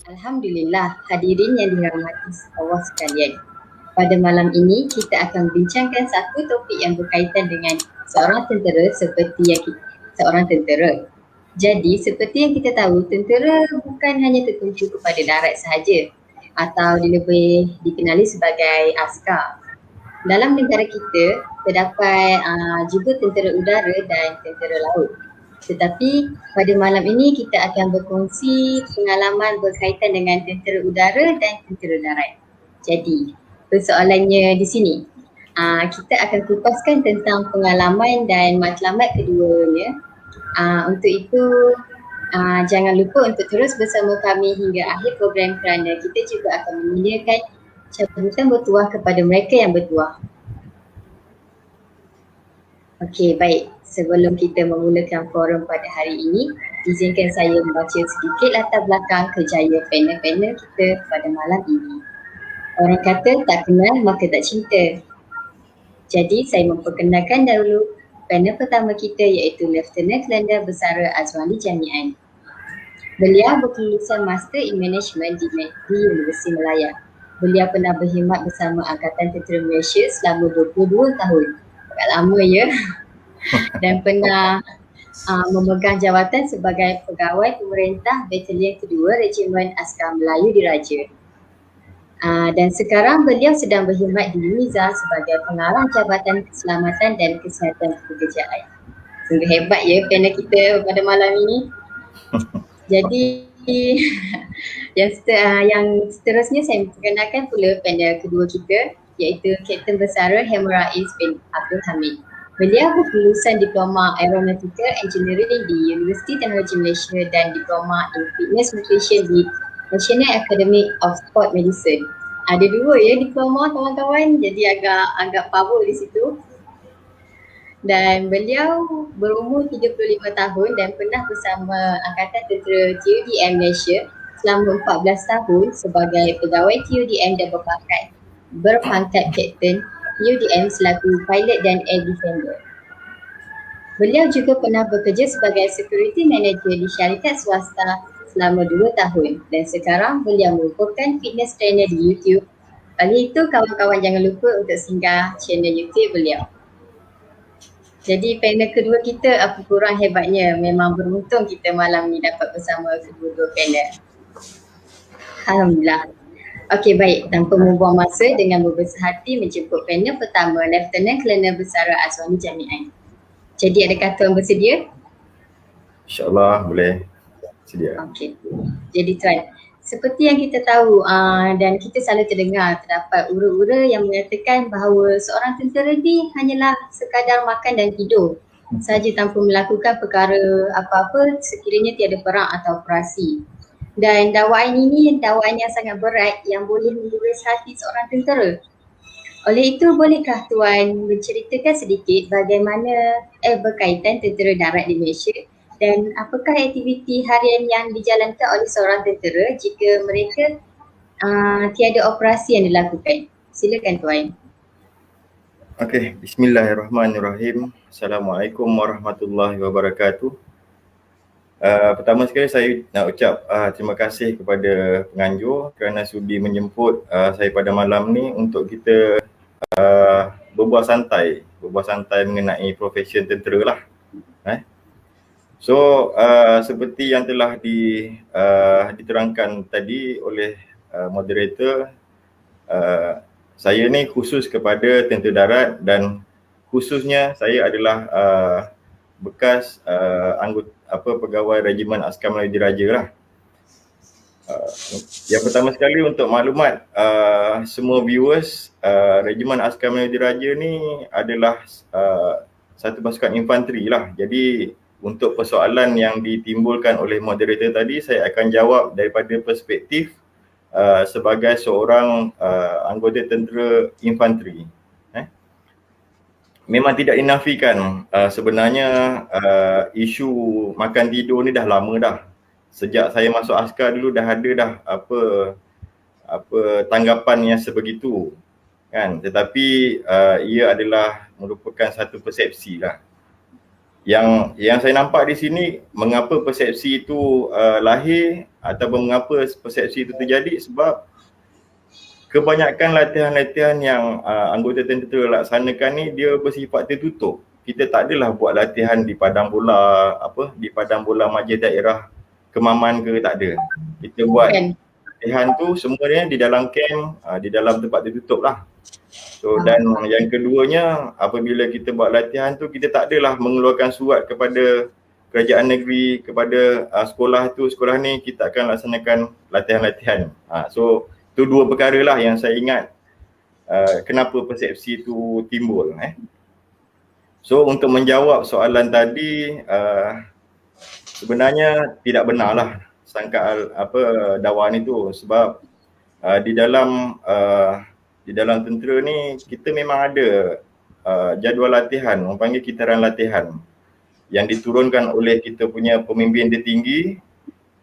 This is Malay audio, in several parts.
Alhamdulillah, hadirin yang dirahmati Allah sekalian. Pada malam ini kita akan bincangkan satu topik yang berkaitan dengan seorang tentera seperti yang seorang tentera. Jadi seperti yang kita tahu, tentera bukan hanya tertumpu kepada darat sahaja atau lebih dikenali sebagai askar. Dalam negara kita terdapat juga tentera udara dan tentera laut. Tetapi pada malam ini kita akan berkongsi pengalaman berkaitan dengan tentera udara dan tentera darat. Jadi persoalannya di sini, kita akan kupaskan tentang pengalaman dan matlamat keduanya. Untuk itu jangan lupa untuk terus bersama kami hingga akhir program kerana kita juga akan menyediakan cabutan bertuah kepada mereka yang bertuah. Okey, baik. Sebelum kita memulakan forum pada hari ini, izinkan saya membaca sedikit latar belakang kejayaan panel-panel kita pada malam ini. Orang kata tak kenal maka tak cinta. Jadi saya memperkenalkan dahulu panel pertama kita iaitu Lieutenant Kolonel Besara Azwani Jami'an. Beliau berkelulusan Master in Management di Universiti Malaya. Beliau pernah berkhidmat bersama Angkatan Tentera Malaysia selama 22 tahun. Agak lama ya. Dan pernah memegang jawatan sebagai pegawai pemerintah Batalion Kedua Regimen Askar Melayu Diraja. Dan sekarang beliau sedang berkhidmat di UNIZA sebagai pengarah Jabatan Keselamatan dan Kesihatan Pekerjaan. Sungguh hebat ya panel kita pada malam ini. Jadi yang seterusnya saya memperkenalkan pula panel kedua kita iaitu Kapten Besara Hemrais bin Abdul Hamid. Beliau berkelulusan Diploma Aeronautical Engineering di Universiti Teknologi Malaysia dan Diploma in Fitness Nutrition di National Academy of Sport Medicine. Ada dua ya diploma kawan-kawan, jadi agak power di situ. Dan beliau berumur 35 tahun dan pernah bersama Angkatan Tentera TUDM Malaysia selama 14 tahun sebagai pegawai TUDM dan berpangkat Kapten TUDM selaku pilot dan air defender. Beliau juga pernah bekerja sebagai security manager di syarikat swasta selama 2 tahun dan sekarang beliau merupakan fitness trainer di YouTube. Oleh itu kawan-kawan jangan lupa untuk singgah channel YouTube beliau. Jadi panel kedua kita apa kurang hebatnya, memang beruntung kita malam ni dapat bersama kedua-dua panel. Alhamdulillah. Okey baik, tanpa membuang masa dengan berbesar hati menjemput panel pertama Lieutenant Kolonel Besara Azwani Jami'an. Jadi adakah tuan bersedia? InsyaAllah boleh. Sedia. Okey. Jadi tuan, seperti yang kita tahu dan kita selalu terdapat ura-ura yang mengatakan bahawa seorang tentera ni hanyalah sekadar makan dan tidur sahaja tanpa melakukan perkara apa-apa sekiranya tiada perang atau operasi. Dan dakwaan ini dakwaan yang sangat berat yang boleh menggores hati seorang tentera. Oleh itu, bolehkah tuan menceritakan sedikit bagaimana berkaitan tentera darat di Malaysia dan apakah aktiviti harian yang dijalankan oleh seorang tentera jika mereka tiada operasi yang dilakukan? Silakan tuan. Okey, bismillahirrahmanirrahim. Assalamualaikum warahmatullahi wabarakatuh. Pertama sekali saya nak ucap terima kasih kepada penganjur kerana sudi menjemput saya pada malam ni untuk kita berbual santai mengenai profesion tentera lah. So seperti yang telah diterangkan tadi oleh moderator, saya ni khusus kepada tentera darat dan khususnya saya adalah bekas anggota pegawai Regimen Askar Melayu Diraja lah. Yang pertama sekali untuk maklumat semua viewers, Regimen Askar Melayu Diraja ni adalah satu pasukan infanteri lah. Jadi untuk persoalan yang ditimbulkan oleh moderator tadi, saya akan jawab daripada perspektif sebagai seorang anggota tentera infanteri. Memang tidak dinafikan sebenarnya isu makan tidur ni dah lama dah. Sejak saya masuk askar dulu dah ada dah apa tanggapan yang sebegitu kan. Tetapi ia adalah merupakan satu persepsi lah. Yang saya nampak di sini, mengapa persepsi itu lahir ataupun mengapa persepsi itu terjadi, sebab kebanyakan latihan-latihan yang anggota tentera laksanakan ni dia bersifat tertutup. Kita tak adalah buat latihan di padang bola, di padang bola majlis daerah Kemaman ke, tak ada. Kita buat latihan tu semuanya di dalam camp, di dalam tempat tertutup lah. So, dan yang keduanya, apabila kita buat latihan tu, kita tak adalah mengeluarkan surat kepada kerajaan negeri, kepada sekolah tu, sekolah ni, kita akan laksanakan latihan-latihan. So tu dua perkara lah yang saya ingat kenapa persepsi tu timbul. So untuk menjawab soalan tadi, sebenarnya tidak benar lah sangkaan dakwaan itu, sebab di dalam tentera ni kita memang ada jadual latihan, orang panggil kitaran latihan, yang diturunkan oleh kita punya pemimpin tertinggi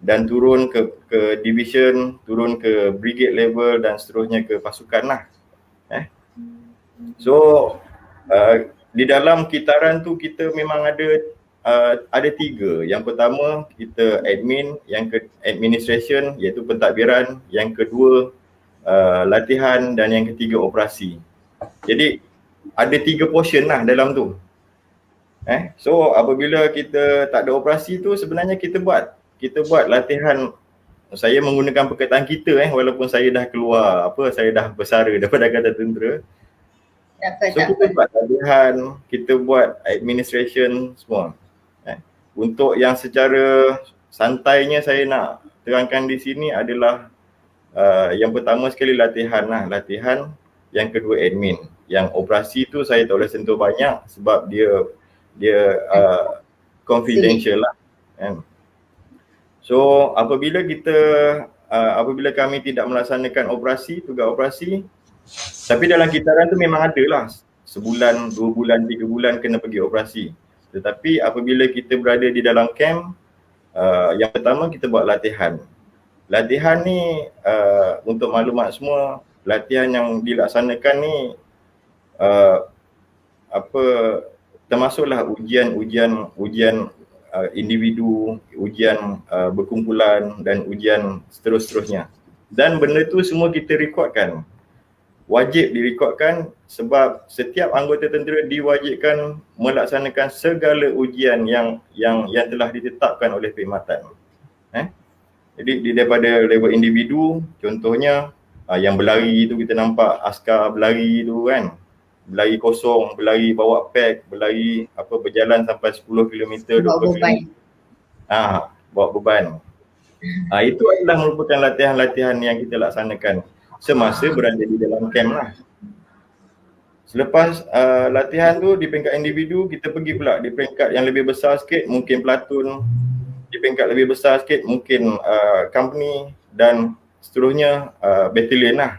dan turun ke division, turun ke brigade level dan seterusnya ke pasukan lah. So di dalam kitaran tu kita memang ada tiga. Yang pertama kita admin, yang administration iaitu pentadbiran, yang kedua latihan, dan yang ketiga operasi. Jadi ada tiga portion lah dalam tu. So apabila kita tak ada operasi tu, sebenarnya kita buat latihan. Saya menggunakan perkataan kita walaupun saya dah keluar saya dah bersara daripada Angkatan Tentera. So kita buat latihan, kita buat administration semua. Untuk yang secara santainya saya nak terangkan di sini adalah yang pertama sekali latihan lah, latihan. Yang kedua admin. Yang operasi tu saya tak boleh sentuh banyak sebab dia confidential lah. So apabila kami tidak melaksanakan tugas operasi, tapi dalam kitaran tu memang ada lah sebulan, 2 bulan, 3 bulan kena pergi operasi. Tetapi apabila kita berada di dalam camp, yang pertama kita buat latihan. Latihan ni untuk maklumat semua, latihan yang dilaksanakan ni termasuklah ujian individu, ujian berkumpulan dan ujian seterusnya. Dan benda tu semua kita rekodkan. Wajib direkodkan sebab setiap anggota tentera diwajibkan melaksanakan segala ujian yang telah ditetapkan oleh perkhidmatan. Jadi daripada level individu, contohnya yang berlari tu kita nampak askar berlari tu kan. Berlari kosong, berlari bawa pack, berlari berjalan sampai 10 km, 20 km. Bawa beban. Itu adalah merupakan latihan-latihan yang kita laksanakan semasa berada di dalam camp lah. Selepas latihan tu di peringkat individu, kita pergi pula di peringkat yang lebih besar sikit, mungkin platoon. Di peringkat lebih besar sikit mungkin company dan seterusnya battalion lah.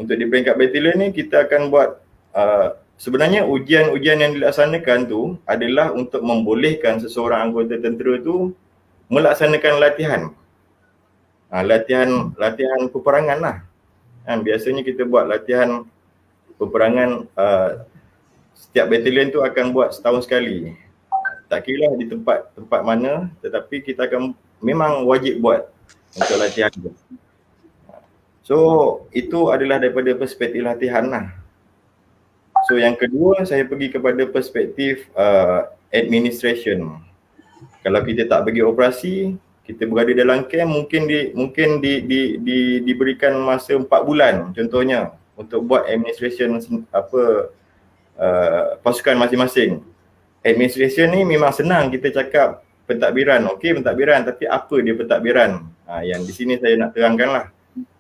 Untuk di peringkat battalion ni kita akan buat sebenarnya ujian-ujian yang dilaksanakan tu adalah untuk membolehkan seseorang anggota tentera tu melaksanakan latihan. Latihan peperangan lah. Biasanya kita buat latihan peperangan, setiap batalion tu akan buat setahun sekali. Tak kira di tempat mana, tetapi kita akan memang wajib buat untuk latihan tu. So itu adalah daripada perspektif latihan lah. So yang kedua, saya pergi kepada perspektif administration. Kalau kita tak pergi operasi, kita berada dalam camp, mungkin diberikan masa 4 bulan contohnya untuk buat administration pasukan masing-masing. Administration ni memang senang kita cakap pentadbiran. Okey, pentadbiran, tapi apa dia pentadbiran? Yang di sini saya nak terangkan lah.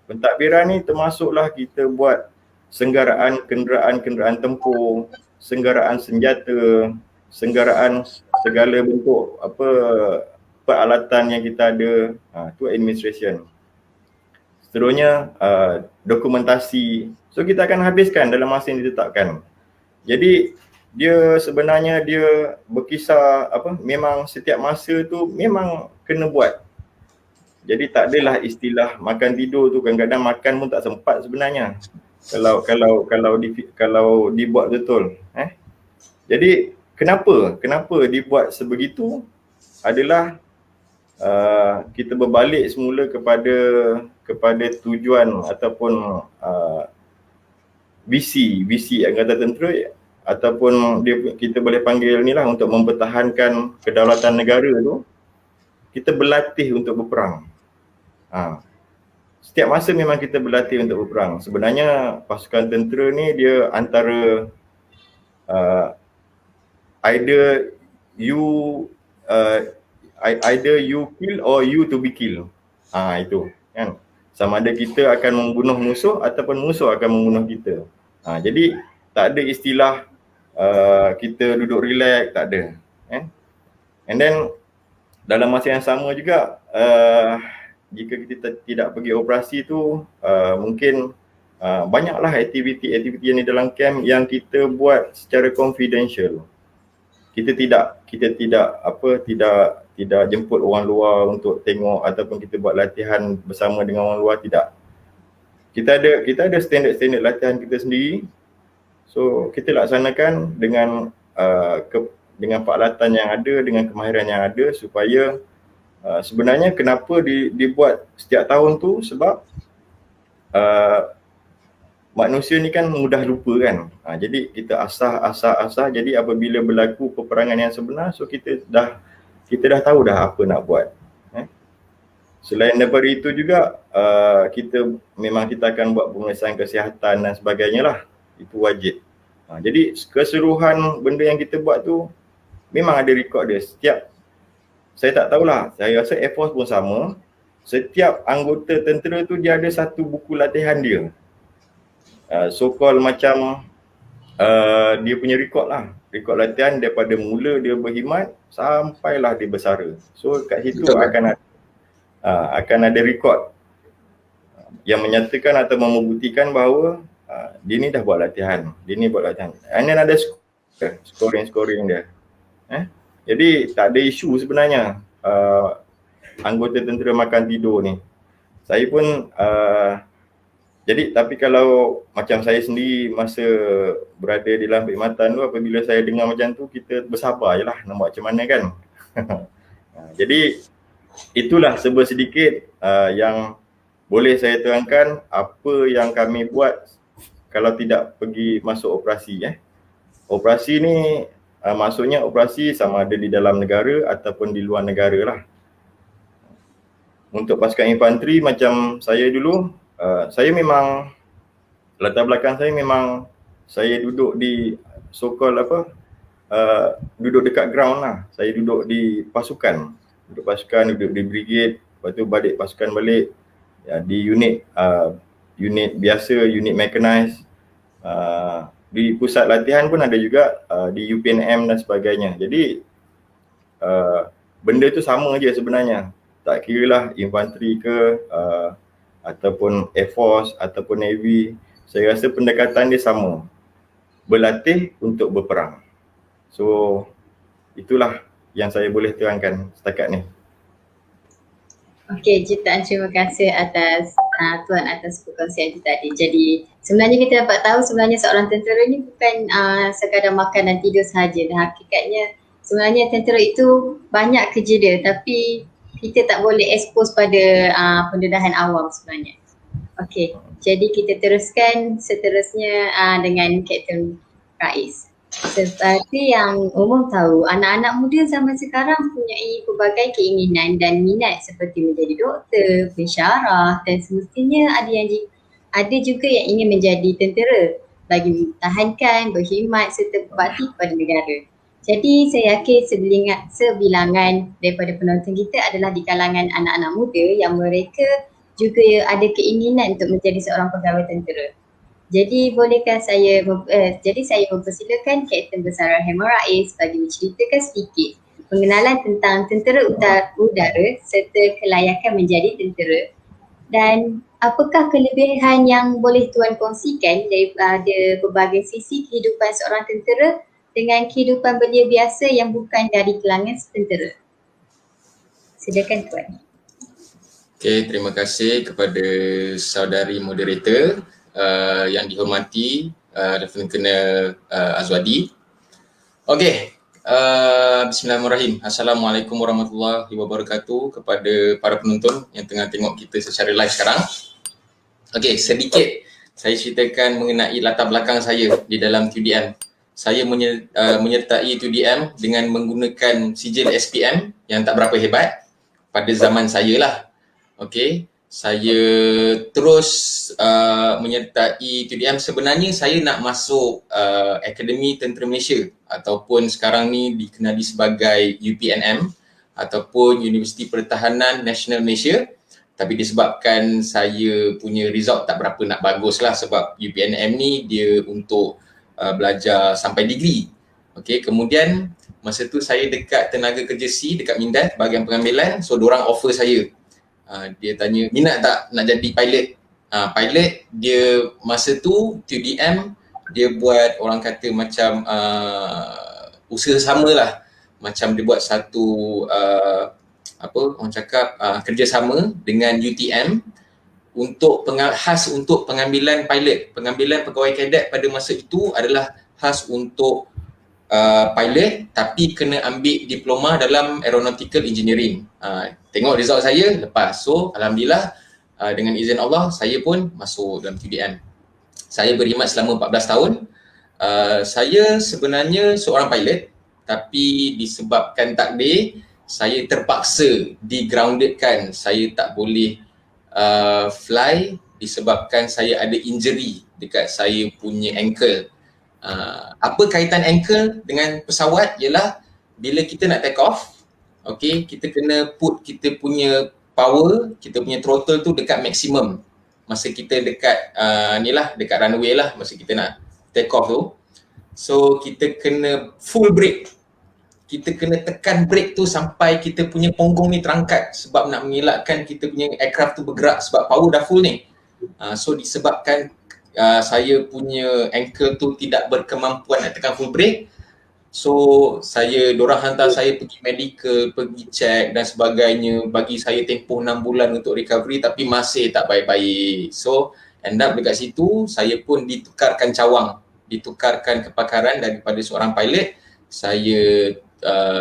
Pentadbiran ni termasuklah kita buat senggaraan kenderaan tempur, senggaraan senjata, senggaraan segala bentuk peralatan yang kita ada, tu administration. Seterusnya dokumentasi. So kita akan habiskan dalam masa yang ditetapkan. Jadi dia sebenarnya dia berkisar memang setiap masa tu memang kena buat. Jadi tak adalah istilah makan tidur tu, kadang-kadang makan pun tak sempat sebenarnya. Kalau dibuat betul. Jadi kenapa dibuat sebegitu adalah kita berbalik semula kepada tujuan ataupun visi Angkatan Tentera, ataupun kita boleh panggil ni lah, untuk mempertahankan kedaulatan negara tu, kita berlatih untuk berperang. Setiap masa memang kita berlatih untuk berperang. Sebenarnya pasukan tentera ni dia antara either you kill or you to be killed. Itu kan. Sama ada kita akan membunuh musuh ataupun musuh akan membunuh kita. Jadi tak ada istilah kita duduk relax, tak ada. And then dalam masa yang sama juga, jika kita tidak pergi operasi tu, mungkin banyaklah aktiviti yang di dalam camp yang kita buat secara confidential. Kita tidak jemput orang luar untuk tengok ataupun kita buat latihan bersama dengan orang luar, tidak. Kita ada standard latihan kita sendiri. So kita laksanakan dengan peralatan yang ada, dengan kemahiran yang ada, supaya sebenarnya kenapa dibuat setiap tahun tu, sebab manusia ni kan mudah lupa kan. Jadi kita asah. Jadi apabila berlaku peperangan yang sebenar, so kita dah tahu dah apa nak buat. Selain daripada itu juga, kita akan buat pemeriksaan kesihatan dan sebagainya lah. Itu wajib. Jadi keseluruhan benda yang kita buat tu memang ada rekod dia. Saya tak tahulah, saya rasa Air Force pun sama. Setiap anggota tentera tu dia ada satu buku latihan dia. So-called macam dia punya rekod lah. Rekod latihan daripada mula dia berkhidmat sampailah dia bersara. So kat situ akan ada rekod yang menyatakan atau membuktikan bahawa dia ni dah buat latihan. And then ada scoring dia. Jadi tak ada isu sebenarnya anggota tentera makan tidur ni. Saya pun tapi kalau macam saya sendiri masa berada di dalam perkhidmatan tu, apabila saya dengar macam tu, kita bersabar je lah nak buat macam mana kan. Jadi itulah sedikit yang boleh saya terangkan apa yang kami buat kalau tidak pergi masuk operasi. Operasi ni maksudnya operasi sama ada di dalam negara ataupun di luar negara lah. Untuk pasukan infanteri macam saya dulu, saya memang latar belakang saya memang saya duduk di so-called duduk dekat ground lah. Saya duduk di pasukan, duduk di brigade, lepas tu balik pasukan balik di unit biasa, unit mechanized. Di pusat latihan pun ada juga, di UPNM dan sebagainya. Jadi benda tu sama je sebenarnya. Tak kiralah infanteri ke ataupun Air Force ataupun Navy, saya rasa pendekatan dia sama. Berlatih untuk berperang. So itulah yang saya boleh terangkan setakat ni. Okey, jutaan terima kasih atas Tuan atas perkongsian itu tadi. Jadi sebenarnya kita dapat tahu sebenarnya seorang tentera ni bukan sekadar makan dan tidur sahaja. Dan hakikatnya sebenarnya tentera itu banyak kerja dia, tapi kita tak boleh expose pada pendedahan awam sebenarnya. Okey, jadi kita teruskan seterusnya dengan Kapten Rais. Seperti yang umum tahu, anak-anak muda zaman sekarang mempunyai pelbagai keinginan dan minat seperti menjadi doktor, pensyarah, dan semestinya ada juga yang ingin menjadi tentera bagi mempertahankan, berkhidmat serta berbakti kepada negara. Jadi saya yakin sebilangan daripada penonton kita adalah di kalangan anak-anak muda yang mereka juga ada keinginan untuk menjadi seorang pegawai tentera. Jadi bolehkah saya mempersilakan Kapten Bersara Hemar Rais bagi menceritakan sedikit pengenalan tentang tentera udara serta kelayakan menjadi tentera, dan apakah kelebihan yang boleh Tuan kongsikan daripada berbagai sisi kehidupan seorang tentera dengan kehidupan belia biasa yang bukan dari kalangan tentera. Silakan Tuan. Okey, terima kasih kepada saudari moderator yang dihormati Lieutenant Colonel Azwadi. Okey, Bismillahirrahmanirrahim. Assalamualaikum warahmatullahi wabarakatuh kepada para penonton yang tengah tengok kita secara live sekarang. Okey, sedikit saya ceritakan mengenai latar belakang saya di dalam TUDM. Saya menyertai TUDM dengan menggunakan sijil SPM yang tak berapa hebat pada zaman saya lah. Okey, saya terus menyertai TUDM. Sebenarnya saya nak masuk Akademi Tentera Malaysia ataupun sekarang ni dikenali sebagai UPNM ataupun Universiti Pertahanan Nasional Malaysia. Tapi disebabkan saya punya result tak berapa nak bagus lah, sebab UPNM ni dia untuk belajar sampai degree. Okey, kemudian masa tu saya dekat Tenaga Kerja C dekat Mindan bahagian pengambilan. So diorang offer saya, dia tanya minat tak nak jadi pilot. Pilot dia masa tu TUDM dia buat orang kata macam usaha sama lah, macam dia buat satu orang cakap kerjasama dengan UTM untuk khas untuk pengambilan pilot. Pengambilan pegawai kadet pada masa itu adalah khas untuk pilot, tapi kena ambil diploma dalam aeronautical engineering. Tengok result saya lepas. So alhamdulillah dengan izin Allah saya pun masuk dalam TUDM. Saya berkhidmat selama 14 tahun. Saya sebenarnya seorang pilot, tapi disebabkan takdir saya terpaksa di-groundedkan. Saya tak boleh fly disebabkan saya ada injury dekat saya punya ankle. Apa kaitan ankle dengan pesawat ialah bila kita nak take off, okay, kita kena put kita punya power, kita punya throttle tu dekat maksimum. Masa kita dekat dekat runway lah, masa kita nak take off tu. So kita kena full brake. Kita kena tekan brake tu sampai kita punya punggung ni terangkat sebab nak mengelakkan kita punya aircraft tu bergerak sebab power dah full ni. So disebabkan saya punya ankle tu tidak berkemampuan nak tekan full brake. So dorang hantar saya pergi medical, pergi check dan sebagainya, bagi saya tempoh 6 bulan untuk recovery tapi masih tak baik-baik. So end up dekat situ saya pun ditukarkan cawang, ditukarkan kepakaran daripada seorang pilot. Saya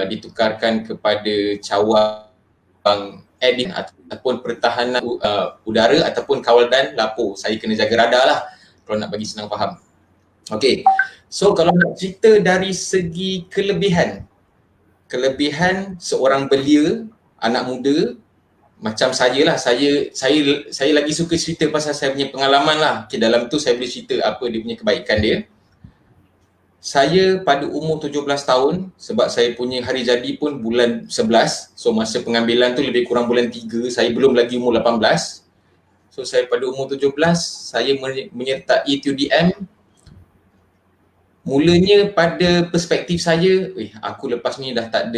ditukarkan kepada cawang admin ataupun pertahanan udara ataupun kawal dan lapor. Saya kena jaga radar lah kalau nak bagi senang faham. Okey, so kalau nak cerita dari segi kelebihan seorang belia, anak muda macam saya lah, saya lagi suka cerita pasal saya punya pengalaman lah. Okay, dalam tu saya boleh cerita apa dia punya kebaikan dia. Saya pada umur 17 tahun, sebab saya punya hari jadi pun bulan 11. So masa pengambilan tu lebih kurang bulan 3, saya belum lagi umur 18. So saya pada umur 17, saya menyertai TUDM. Mulanya pada perspektif saya, aku lepas ni dah tak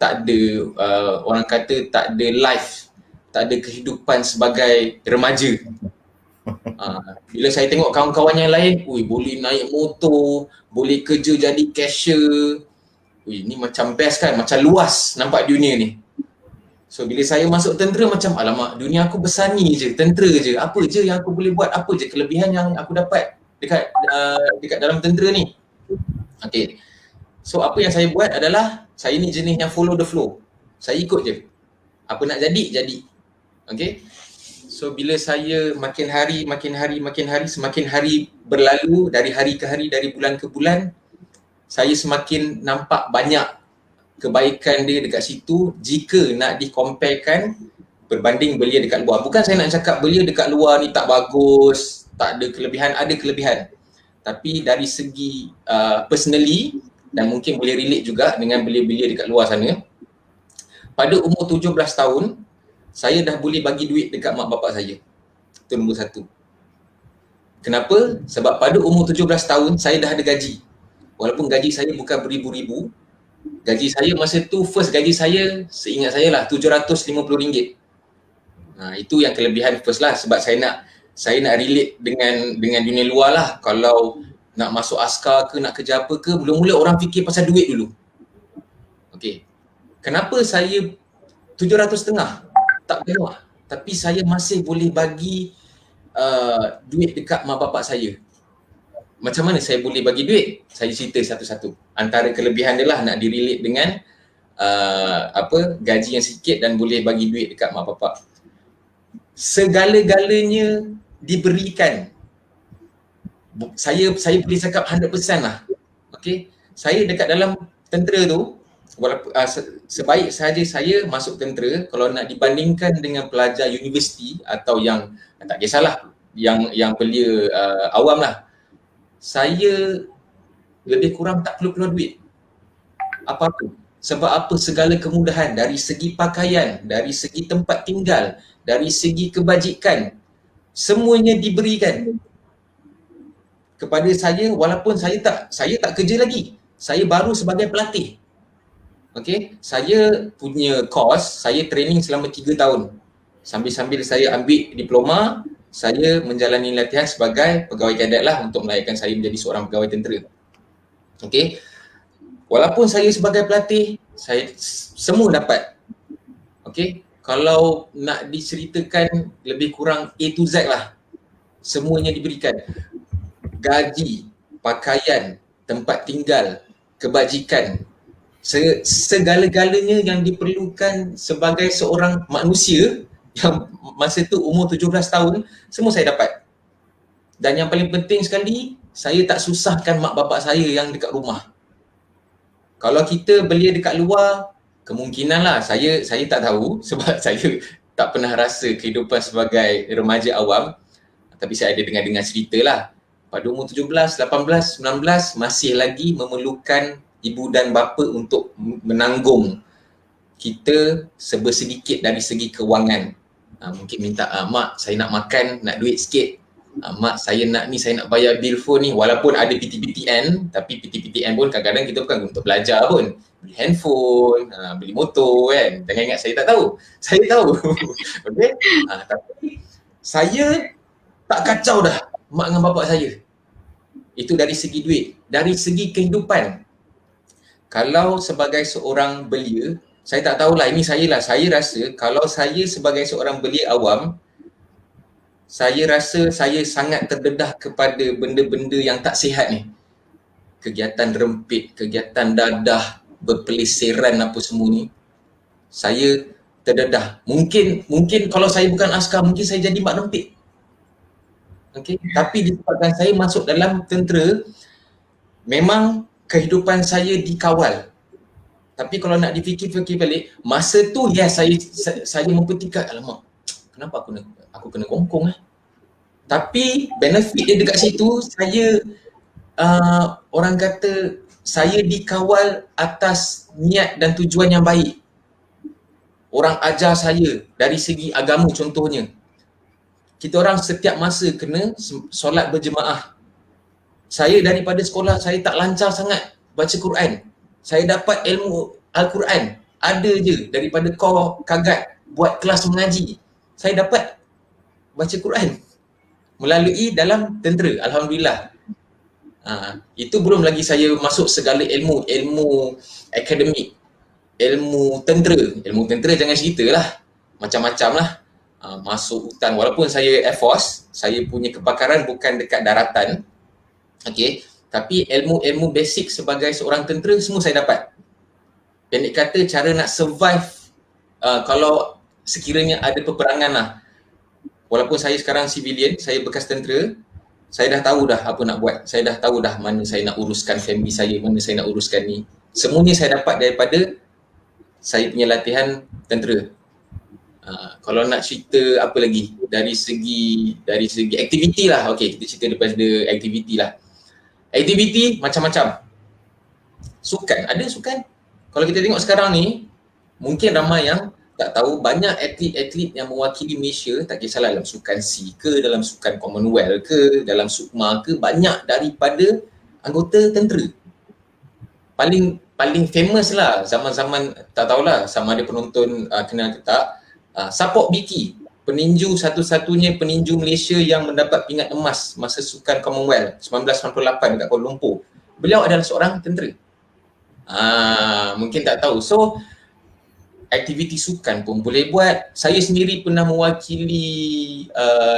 ada orang kata tak ada life, tak ada kehidupan sebagai remaja. Bila saya tengok kawan-kawan yang lain, boleh naik motor, boleh kerja jadi cashier. Ni macam best kan, macam luas nampak dunia ni. So bila saya masuk tentera macam alamak, dunia aku besar ni je, tentera je. Apa je yang aku boleh buat, apa je kelebihan yang aku dapat dekat dalam tentera ni. Okay. So apa yang saya buat adalah, saya ni jenis yang follow the flow. Saya ikut je. Apa nak jadi. Okay. So bila saya makin hari, semakin hari berlalu, dari hari ke hari, dari bulan ke bulan, saya semakin nampak banyak kebaikan dia dekat situ jika nak dikomparekan berbanding belia dekat luar. Bukan saya nak cakap belia dekat luar ni tak bagus, tak ada kelebihan, ada kelebihan. Tapi dari segi personally, dan mungkin boleh relate juga dengan belia-belia dekat luar sana, pada umur 17 tahun, saya dah boleh bagi duit dekat mak bapak saya. Itu nombor satu. Kenapa? Sebab pada umur 17 tahun, saya dah ada gaji. Walaupun gaji saya bukan beribu-ribu, gaji saya masa tu, first gaji saya, seingat saya lah, RM750. Itu yang kelebihan first lah, sebab saya nak relate dengan dunia luar lah. Kalau nak masuk askar ke, nak kerja apa ke, mula-mula orang fikir pasal duit dulu. Okay. Kenapa saya 750? Tak banyak, tapi saya masih boleh bagi duit dekat mak bapak saya. macam mana saya boleh bagi duit? Saya cerita satu-satu. Antara kelebihan dia lah nak direlate dengan gaji yang sikit dan boleh bagi duit dekat mak bapak. Segala-galanya diberikan. Saya boleh cakap 100% lah. Okay. Saya dekat dalam tentera tu, walaupun sebaik sahaja saya masuk tentera, kalau nak dibandingkan dengan pelajar universiti atau yang tak kisahlah, yang belia awam lah, saya lebih kurang tak perlu keluar duit apa-apa. Sebab apa? Segala kemudahan dari segi pakaian, dari segi tempat tinggal, dari segi kebajikan, semuanya diberikan kepada saya walaupun saya tak kerja lagi. Saya baru sebagai pelatih. Okey, saya punya course, saya training selama 3 tahun. Sambil-sambil saya ambil diploma, saya menjalani latihan sebagai pegawai kadet lah untuk melayakkan saya menjadi seorang pegawai tentera. Okey. Walaupun saya sebagai pelatih, saya semua dapat. Okey. Kalau nak diceritakan lebih kurang A to Z lah. Semuanya diberikan. Gaji, pakaian, tempat tinggal, kebajikan, segala-galanya yang diperlukan sebagai seorang manusia yang masa tu umur 17 tahun, semua saya dapat. Dan yang paling penting sekali, saya tak susahkan mak bapak saya yang dekat rumah. Kalau kita belia dekat luar, kemungkinanlah saya tak tahu sebab saya tak pernah rasa kehidupan sebagai remaja awam. Tapi saya ada dengar cerita lah. Pada umur 17, 18, 19 masih lagi memerlukan ibu dan bapa untuk menanggung kita sebersedikit dari segi kewangan. Mungkin minta, mak saya nak makan, nak duit sikit. Mak saya nak ni, saya nak bayar bil phone ni. Walaupun ada PTPTN, tapi PTPTN pun kadang-kadang kita bukan untuk belajar pun. Beli handphone, beli motor kan. Jangan ingat saya tak tahu. Saya tahu. Okay? Tapi saya tak kacau dah mak dengan bapak saya. Itu dari segi duit. Dari segi kehidupan. Kalau sebagai seorang belia, saya tak tahulah, ini saya lah. Saya rasa kalau saya sebagai seorang belia awam, saya rasa saya sangat terdedah kepada benda-benda yang tak sihat ni. Kegiatan rempit, kegiatan dadah, berpelesiran apa semua ni. Saya terdedah. Mungkin kalau saya bukan askar, mungkin saya jadi mak rempit. Okay. Tapi disebabkan saya masuk dalam tentera, memang kehidupan saya dikawal. Tapi kalau nak difikir-fikir balik, masa tu ya saya mempertikad, alamak, kenapa aku kena kongkong Tapi benefit dia dekat situ, saya orang kata saya dikawal atas niat dan tujuan yang baik. Orang ajar saya dari segi agama contohnya. Kita orang setiap masa kena solat berjemaah. Saya daripada sekolah, saya tak lancar sangat baca Quran. Saya dapat ilmu Al-Quran. Ada je daripada kau kagat buat kelas mengaji. Saya dapat baca Quran melalui dalam tentera, Alhamdulillah. Itu belum lagi saya masuk segala ilmu akademik, ilmu tentera jangan ceritalah, macam-macam lah. Masuk hutan, walaupun saya Air Force, saya punya kepakaran bukan dekat daratan, okay, tapi ilmu-ilmu basic sebagai seorang tentera semua saya dapat. Pendek kata, cara nak survive kalau sekiranya ada peperangan lah. Walaupun saya sekarang civilian, saya bekas tentera, saya dah tahu dah apa nak buat. Saya dah tahu dah mana saya nak uruskan family saya, mana saya nak uruskan ni. Semuanya saya dapat daripada saya punya latihan tentera. Kalau nak cerita apa lagi dari segi aktiviti lah. Okey, kita cerita daripada aktiviti lah. Aktiviti macam-macam. Sukan, ada sukan. Kalau kita tengok sekarang ni, mungkin ramai yang tak tahu, banyak atlet-atlet yang mewakili Malaysia, tak kisahlah dalam sukan SEA ke, dalam sukan Commonwealth ke, dalam SUKMA ke, banyak daripada anggota tentera. Paling famous lah zaman-zaman, tak tahulah sama ada penonton kenal ke tak, Sapok Biki, peninju satu-satunya peninju Malaysia yang mendapat pingat emas masa sukan Commonwealth 1998 dekat Kuala Lumpur. Beliau adalah seorang tentera. Mungkin tak tahu. So, aktiviti sukan pun boleh buat. Saya sendiri pernah mewakili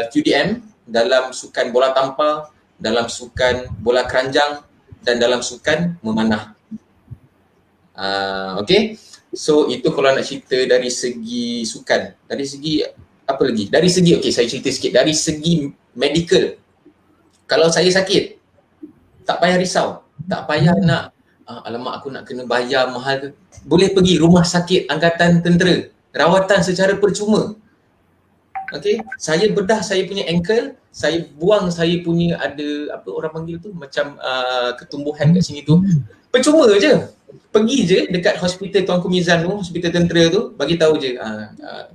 QDM dalam sukan bola tampar dalam sukan bola keranjang dan dalam sukan memanah. Okay, so itu kalau nak cerita dari segi sukan. Dari segi apa lagi? Dari segi, okay, saya cerita sikit. Dari segi medical, kalau saya sakit, tak payah risau, tak payah nak alamak aku nak kena bayar mahal ke. Boleh pergi rumah sakit Angkatan Tentera, rawatan secara percuma. Okay, saya bedah saya punya ankle, saya buang saya punya ada apa orang panggil tu macam ketumbuhan kat sini tu, percuma je. Pergi je dekat hospital Tuanku Mizan tu, hospital tentera tu, bagi tahu je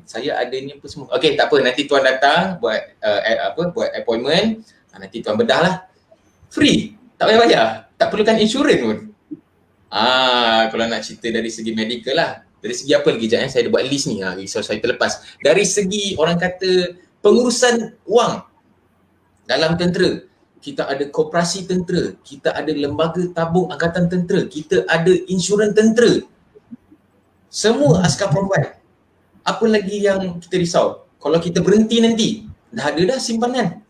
saya ada ni apa semua. Okey, tak apa, nanti tuan datang buat buat appointment, nanti tuan bedah lah. Free, tak payah bayar, tak perlukan insurans pun. Kalau nak cerita dari segi medical lah. Dari segi apa lagi sekejap saya ada buat list ni, so saya terlepas. Dari segi orang kata pengurusan wang dalam tentera, kita ada koperasi tentera, kita ada lembaga tabung angkatan tentera, kita ada insurans tentera. Semua askar provide. Apa lagi yang kita risau? Kalau kita berhenti nanti, dah ada dah simpanan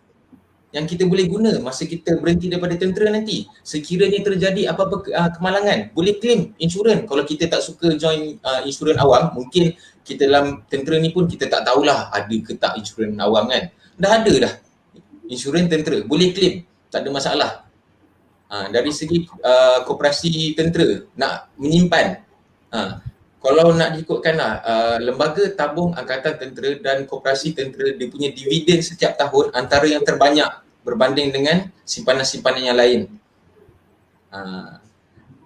yang kita boleh guna masa kita berhenti daripada tentera nanti. Sekiranya terjadi apa-apa kemalangan, boleh claim insurans. Kalau kita tak suka join insurans awam, mungkin kita dalam tentera ni pun kita tak tahulah ada ke tak insurans awam kan. Dah ada dah insurans tentera, boleh claim, tak ada masalah. Dari segi koperasi tentera nak menyimpan, kalau nak diikutkan lembaga tabung angkatan tentera dan koperasi tentera, dia punya dividen setiap tahun antara yang terbanyak berbanding dengan simpanan-simpanan yang lain.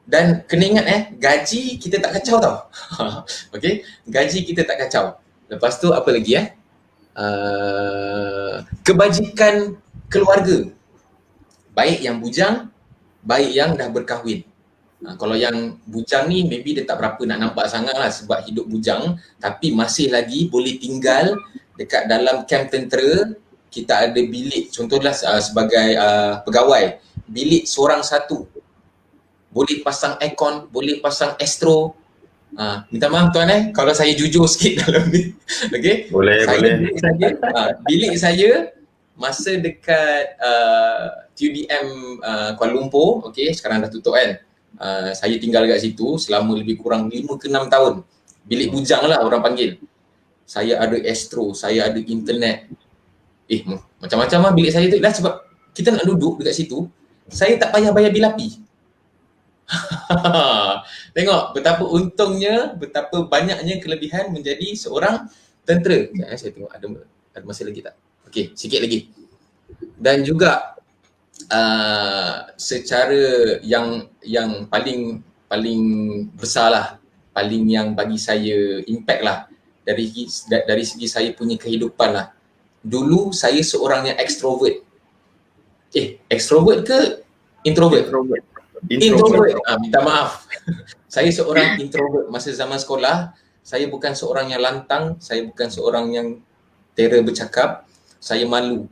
Dan kena ingat gaji kita tak kacau tau. Okey, gaji kita tak kacau. Lepas tu apa lagi kebajikan keluarga, baik yang bujang, baik yang dah berkahwin. Kalau yang bujang ni maybe dia tak berapa nak nampak sangat lah sebab hidup bujang, tapi masih lagi boleh tinggal dekat dalam kamp tentera. Kita ada bilik, contohlah sebagai pegawai, bilik seorang satu, boleh pasang aircon, boleh pasang astro. Minta maaf tuan kalau saya jujur sikit dalam ni. Okay? Boleh. Bilik saya masa dekat TUDM Kuala Lumpur, okay, sekarang dah tutup kan. Saya tinggal kat situ selama lebih kurang 5 ke 6 tahun. Bilik bujang lah orang panggil. Saya ada astro, saya ada internet. Macam-macam lah bilik saya tu lah, sebab kita nak duduk dekat situ, saya tak payah bayar bil api. Tengok betapa untungnya, betapa banyaknya kelebihan menjadi seorang tentera. Saya tengok ada masa lagi tak? Okey, sikit lagi. Dan juga secara yang paling besar lah, paling yang bagi saya impact lah dari segi saya punya kehidupan lah. Dulu saya seorang yang extrovert. Extrovert ke introvert? Introvert. Minta maaf. Saya seorang introvert masa zaman sekolah. Saya bukan seorang yang lantang, saya bukan seorang yang terror bercakap, saya malu.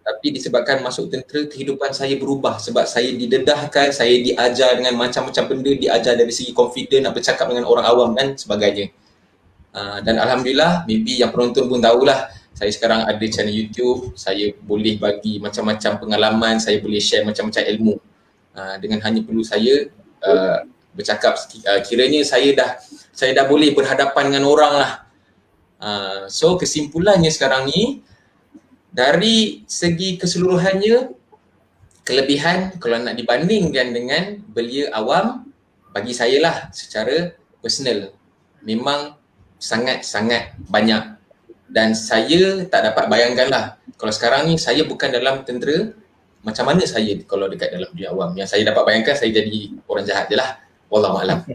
Tapi disebabkan masuk tentera, kehidupan saya berubah sebab saya didedahkan, saya diajar dengan macam-macam benda, diajar dari segi confident, nak bercakap dengan orang awam dan sebagainya. Dan Alhamdulillah, maybe yang penonton pun tahulah, saya sekarang ada channel YouTube, saya boleh bagi macam-macam pengalaman, saya boleh share macam-macam ilmu. Dengan hanya perlu saya bercakap, kiranya saya dah boleh berhadapan dengan orang lah. So kesimpulannya sekarang ni, dari segi keseluruhannya, kelebihan kalau nak dibandingkan dengan belia awam, bagi saya lah secara personal, memang sangat-sangat banyak. Dan saya tak dapat bayangkan lah, kalau sekarang ni saya bukan dalam tentera, macam mana saya kalau dekat dalam dunia awam. Yang saya dapat bayangkan, saya jadi orang jahat je lah. Wallahualam.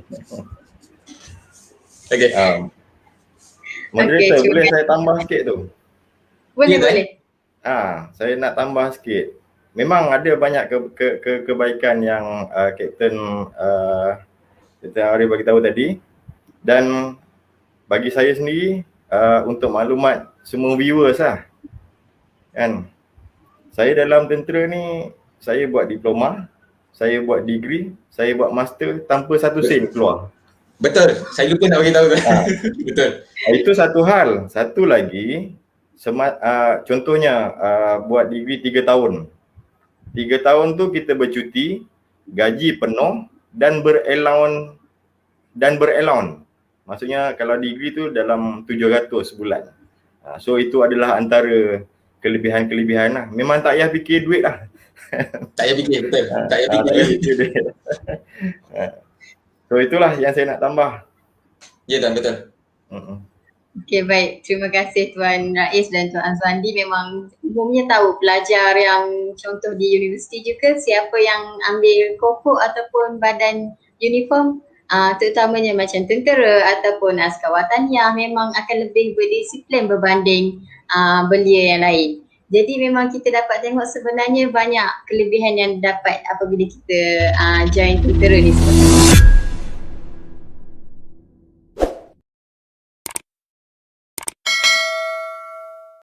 Okay. Moderator, boleh saya tambah sikit tu? Boleh. Saya nak tambah sikit. Memang ada banyak kebaikan yang Kapten Arif bagi tahu tadi. Dan bagi saya sendiri, untuk maklumat semua viewers lah, kan, saya dalam tentera ni, saya buat diploma, saya buat degree, saya buat master tanpa satu sen keluar. Betul, saya lupa nak bagi tahu. Betul. Itu satu hal. Satu lagi, contohnya buat degree 3 tahun. 3 tahun tu kita bercuti, gaji penuh dan berallowance Maksudnya kalau degree tu dalam 700 sebulan. So itu adalah antara kelebihan-kelebihan lah. Memang tak payah fikir duit lah. Tak payah fikir, betul. Tak payah Tak fikir payah duit. fikir duit. So itulah yang saya nak tambah. Ya Tuan, betul. Okey, baik. Terima kasih Tuan Rais dan Tuan Azwandi. Memang umumnya tahu pelajar yang contoh di universiti juga siapa yang ambil kokok ataupun badan uniform, terutamanya macam tentera ataupun askar wataniah memang akan lebih berdisiplin berbanding belia yang lain. Jadi memang kita dapat tengok sebenarnya banyak kelebihan yang dapat apabila kita join tentera ni sebenarnya.